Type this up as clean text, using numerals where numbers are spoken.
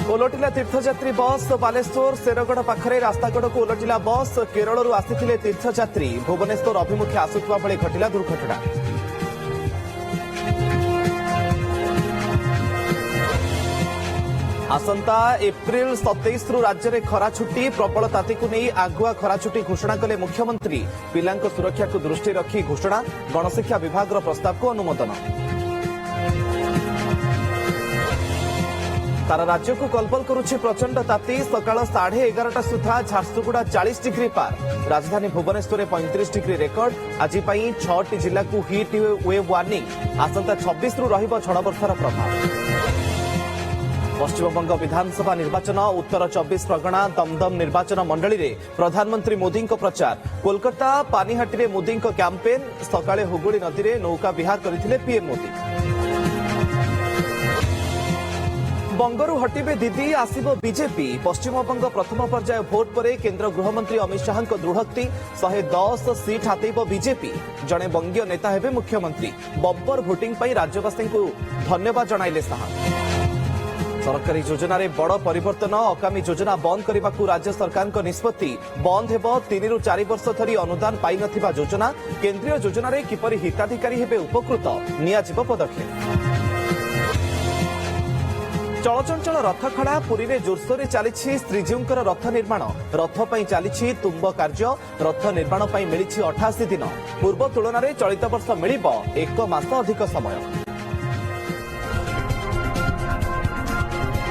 ओलटिला तीर्थयात्री बस बालेश्वर शेरगढ़ पाखरे रास्तागड़ को ओलटिला बस केरल आसी तीर्थयात्री भुवनेश्वर अभिमुखे आसुवा बेले घटिला दुर्घटना। आसंता एप्रिल 27 रु राज्य में खरा छुट्टी प्रबल ताती को नहीं आगुआ खरा छुट्टी घोषणा कले मुख्यमंत्री पिला सुरक्षा को दृष्टि रखी घोषणा गणशिक्षा विभाग प्रस्ताव को अनुमोदन। सारा राज्य को कलबल करुछि प्रचंड ताती सकाळ 11:30 सुधा झारसुगुड़ा 40 डिग्री पार राजधानी भुवनेश्वर 35 डिग्री रेकर्ड। आज 6टी जिला को हिट वेव वार्निंग आसंता 26 रु रहिबो झड़ वर्षार प्रभाव। पश्चिमबंग विधानसभा निर्वाचन उत्तर 24 परगना दमदम निर्वाचन मंडली रे प्रधानमंत्री मोदी को प्रचार। कोलकाता पानीहाटी रे मोदी को कैंपेन सकाळे हुगुड़ी नदी रे नौका विहार करथिले पीएम मोदी। बंगरू हटिबे दीदी आसिबो बीजेपी पश्चिमबंग प्रथम पर्याय भोट पर केंद्र गृहमंत्री अमित शाह दृढ़ोक्ति 110 सीट हातेब बीजेपी जड़े बंगीय नेता हेबे मुख्यमंत्री। बंपर भोटिंग पर राज्यवासी को धन्यवाद जणाइले शाह। सरकारी योजना रे बड़ परिवर्तन अकामी योजना बंद करने को राज्य सरकार को निष्पत्ति बंद हेब 3 रु 4 वर्ष धरी अनुदान पाई नथिबा योजना केंद्रीय योजना रे किपरि हिताधिकारी हेबे उपकृत नियाजिब पदक्षेप। चलचंचल रथखड़ा पुरी में जोरसोर चली श्रीजीउंकर रथ निर्माण रथ पर चली तुम्ब कार्य रथ निर्माण मिली 88 दिन पूर्व तुलन में चलित वर्ष मिल 1 मास अधिक समय।